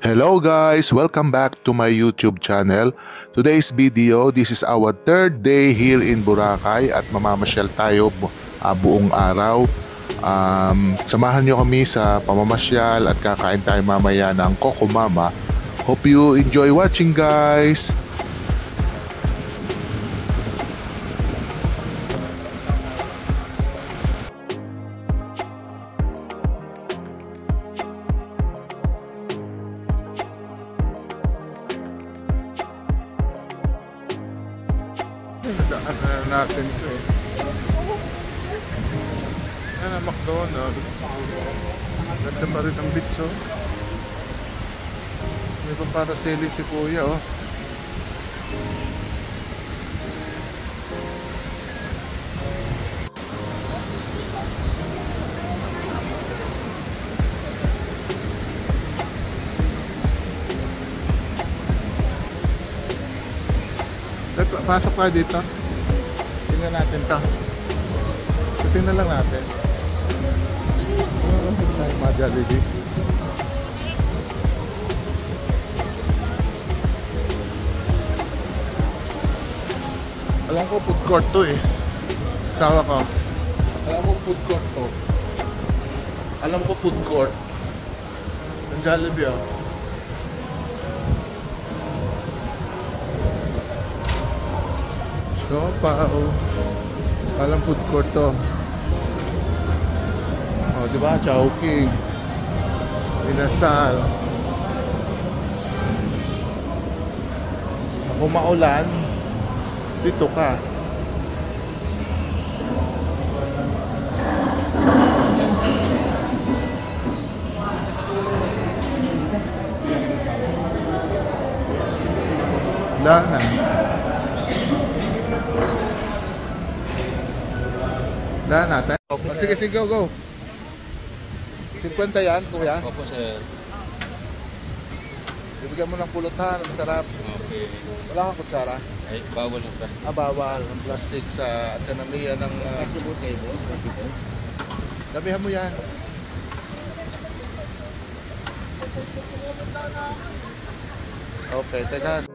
Hello guys! Welcome back to my YouTube channel. Today's video, this is our third day here in Boracay at mamamasyal tayo buong araw. Samahan nyo kami sa pamamasyal at kakain tayo mamaya ng Coco Mama. Hope you enjoy watching guys! Daanan natin ito eh. Yan ang McDonald's. Ganda pa rin ang bits oh. May pa para selling si kuya oh. Pasok tayo dito. Tingnan natin to. Tingnan lang natin. Hindi tayo ma-Jollibee. Alam ko food court to eh. Sawa ko. Alam ko food court to. Alam ko food court. Ang Jollibee oh. Pa oh. Alam food court to. Oh, di ba? Chowking. Inasal. Kung maulan, dito ka. Wala na. Dahan natin. Sige, sige, go. 50 yan, kuya. Opo, sir. Bibigyan mo ng pulutan, masarap. Okay. Wala kang kutsara? Ay, bawal ang plastic. Bawal ang plastic sa kanamiya ng... Damihan mo yan. Okay, teka.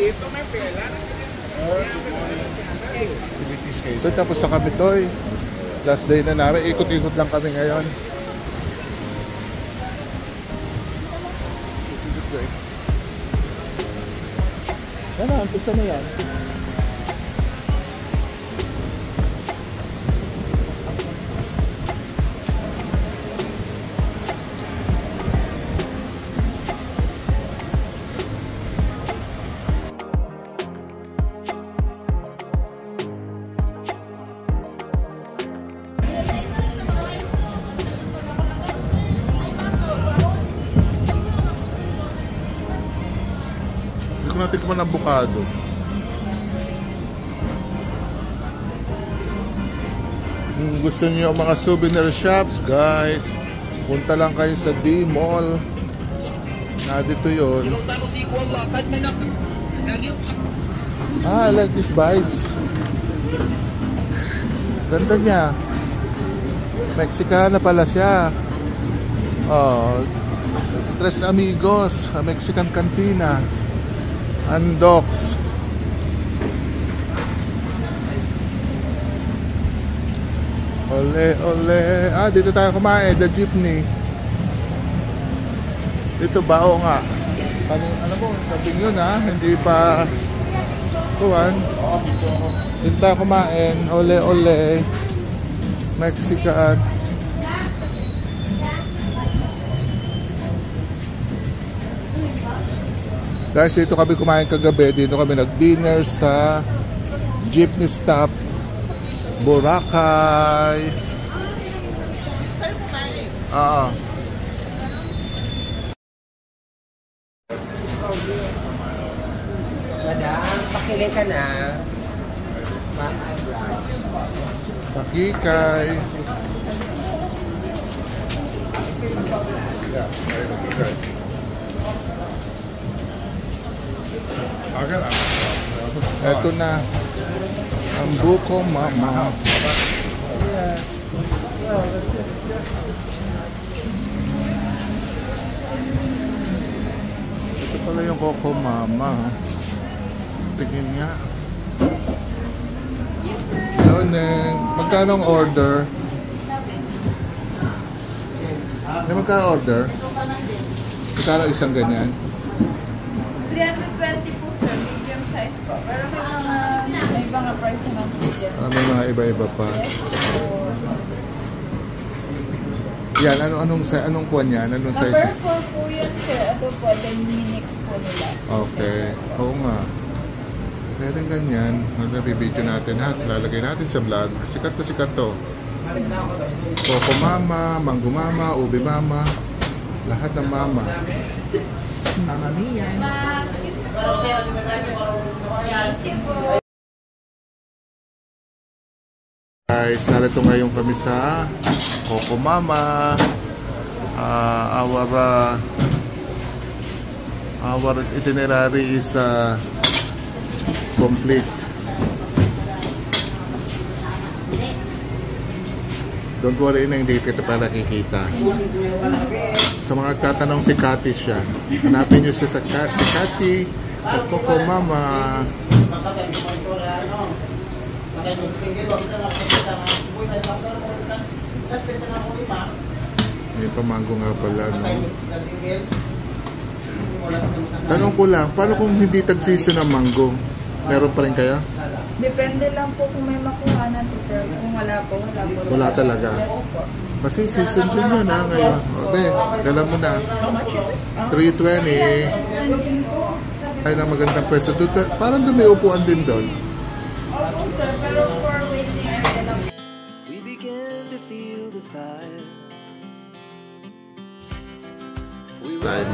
Ito may pela. So, tapos sa kami to last day na namin. Ikot-ikot lang kami ngayon. This way. Yan na, umpisa na yan. Natin kung ng avocado. Kung gusto niyo mga souvenir shops, guys, punta lang kayo sa D-Mall. Dito yun. I like these vibes. Ganda niya. Mexicana pala siya. Oh, Tres Amigos, a Mexican cantina. Andox. Ole, ole. Dito tayo kumain. The jeepney. Dito bao nga. Ano mo, sabing yun hindi pa kuwan. Dito tayo kumain. Ole, ole. Mexican. Guys, dito kami kumain kagabi. Dito kami nag-dinner sa jeepney stop Boracay. Madam, pakili ka na. Pakikay. Ito na ang buko mama. Ito pala yung Coco Mama. Tingin nga. Hello, Neng. Magkano ang order? Magkano order? Magkano isang ganyan? 320 po sir, medium size po. Pero may mga price naman po dyan. May mga iba-iba pa. Yes po. Yan, anong kuwan yan? Anong size? Number 4 po yan sir. Ito po, then minix po nila. Okay. Oo nga. Pwede ganyan. Nabibidyo natin ha. Lalagay natin sa vlog. Sikat na sikat to. Coco Mama, Mango Mama, Ubi Mama. Lahat ng mama. Mama Mia. Thank you po. Guys, narito ngayon kami sa Coco Mama. Our itinerary is complete. Don't worry na, hindi kita pa nakikita. Sa mga tatanong, si Cathy siya. Hanapin nyo siya si Cathy at Coco Mama. May pamango nga pala, no? Tanong ko lang, paano kung hindi tag-season ng mango? Meron pa rin kaya? Depende lang po kung may makuha na sir. Kung wala po, wala po. Wala talaga. Yes po. Kasi season din yun ha ngayon. Okay, dala mo na. 320. Ay na magandang pwesto. Parang doon may upuan din doon. Opo sir, pero for waiting area lang. We began to feel the fire. Right.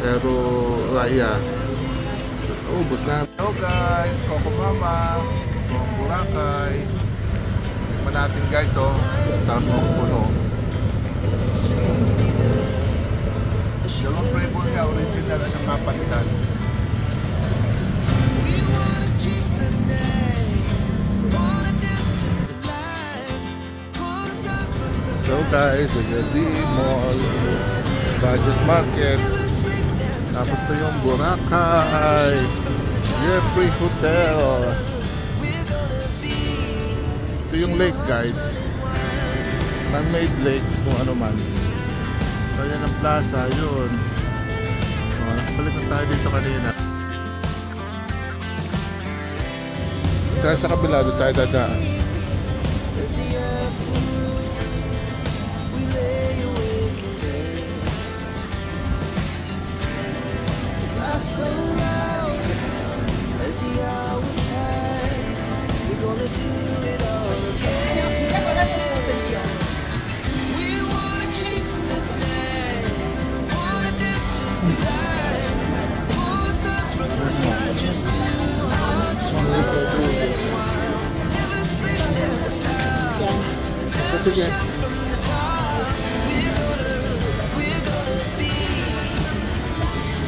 Pero, yeah. Ubus na. Hello guys, Coco Mama. Boracay. Tikman natin guys, oh. Tamang puno. Dalawang flavor niya, original at kapalitan. So guys, the mall, budget market. Tapos ito yung Boracay Jeffrey Hotel. Ito yung lake guys, man-made lake kung ano man. So yan ang plaza, yun. Nakabalik na tayo dito kanina. Tayo sa kabila, doon tayo dadaan. So loud as the hours pass, we're gonna do it all again. We wanna chase the night, wanna dance to the light, pull stars from the sky, just two hearts running wild. Never sleep, never stop, never shut from the top. We're gonna be.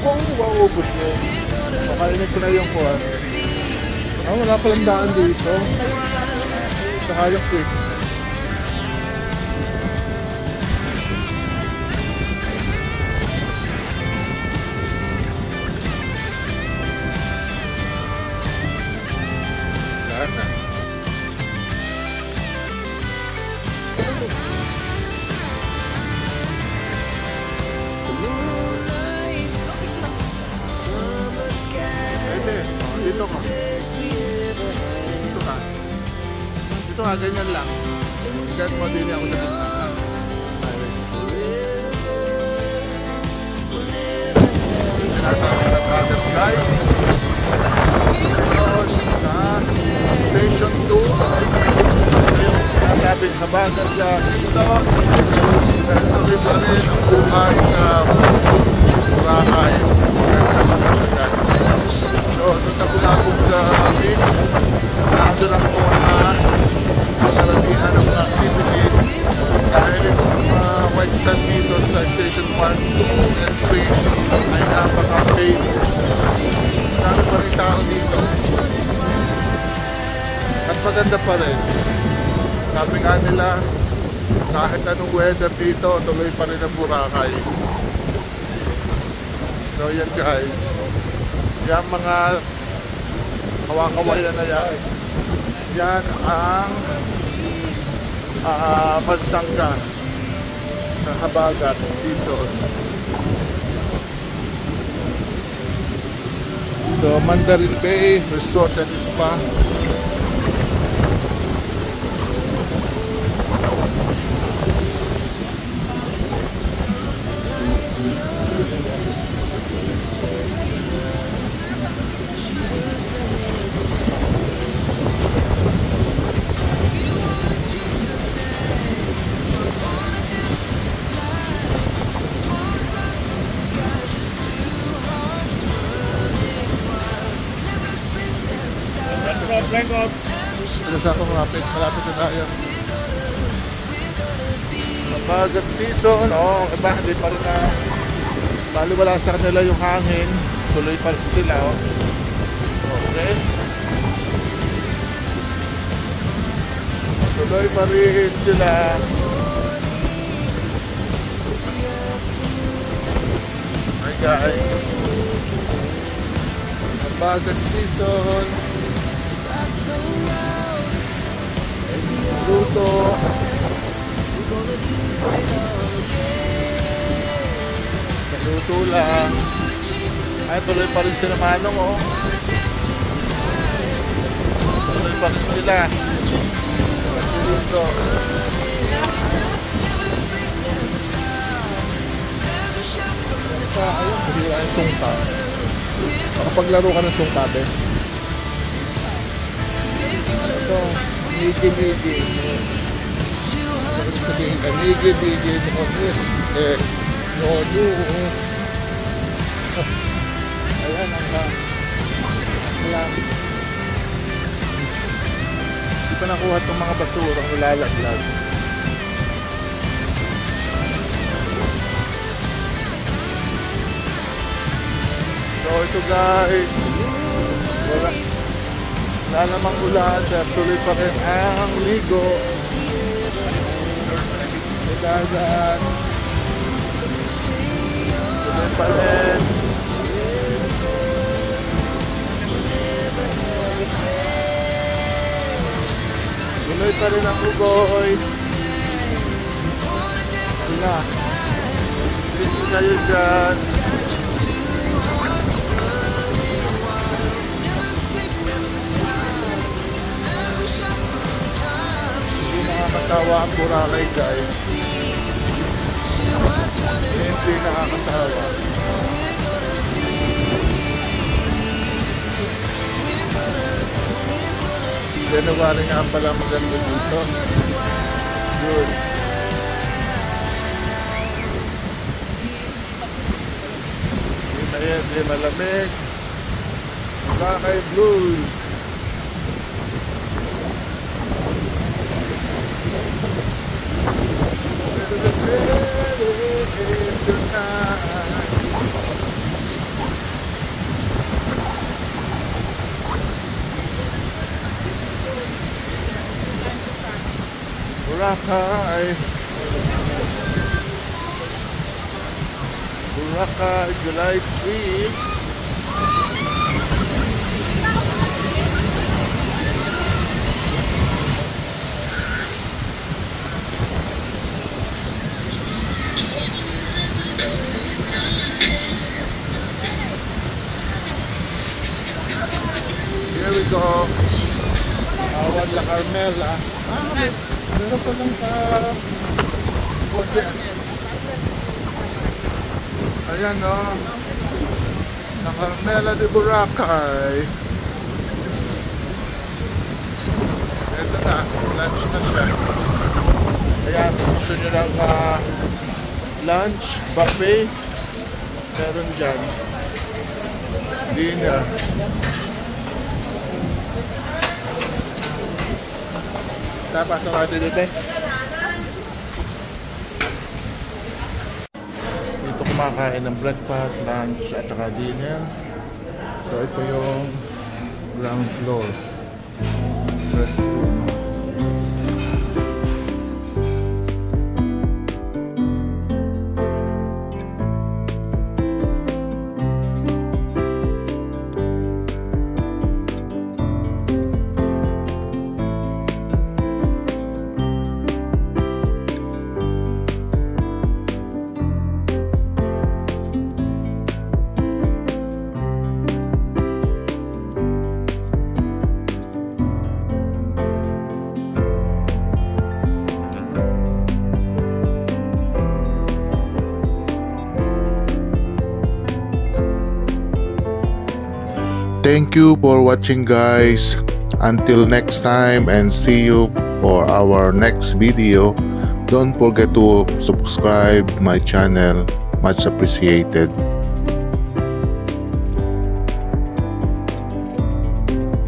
Kung maubos nyo, makainit ko na yung kuwan. Wala palang daan dito. Sa Hayok Creek. Lahat na. Dito ka. Dito ka. Dito ka, ganyan lang. Igat mo din ako sa gitna. Sinasama ka sinasabing habagat season. Dahil tuloy pa rin ang buhay sa Boracay. So, doon sa Bulabog sa beach, nandun ang mga karamihan ng mga activities. Dahil itong white sand dito sa Station 1, 2, and 3 ay napaka-paid. Dami pa rin tao dito. At maganda pa rin. Sabi nga nila, kahit anong weather dito, tuloy pa rin ang Boracay. So yan guys, yan mga kawakawayan na yan. Yan ang magsangka sa habagat season. So Mandarin Bay Resort and Spa. Sa ako malapit na tayo. Mabagat season, iba hindi pa rin na wala sa kanila yung hangin, tuloy pa rin sila. Okay, tuloy pa rin sila. Hi guys, mabagat season. Luto. Luto lang. Ay, tuloy pa rin sila Manong, oh. Tuloy pa rin sila. Luto. Ayun, hindi lang yung sungka. Makapaglaro ka ng sungka, be. Ito. Migi-migi. Sabihin ka, migi-migi, no news. No news. Ayan, ang alam. Hindi pa nakuha itong mga basura ang nilalaglag. So ito guys, wala namang ulan, tuloy pa rin ang ligo. Dagat. Tuloy pa rin. Tuloy pa rin ang ugoy. Sila. Dito kayo dyan. Nakakasawa ang Boracay guys. Hindi nakakasawa. January nga pala maganda dito. Good. Hindi malamig. Boracay Blues. Boracay, Boracay, July 3. Here we go. Awan La Carmela. Meron pa lang ayan o. La Carmela de Boracay. Ito na. Lunch na siya. Kaya kung gusto nyo lang lunch, buffet, meron dyan. Dinner. Tapos natin dito. Dito kumakain ng breakfast, lunch, at saka dinner. So ito yung ground floor. Restroom. Thank you for watching, guys. Until next time, and see you for our next video. Don't forget to subscribe my channel. Much appreciated.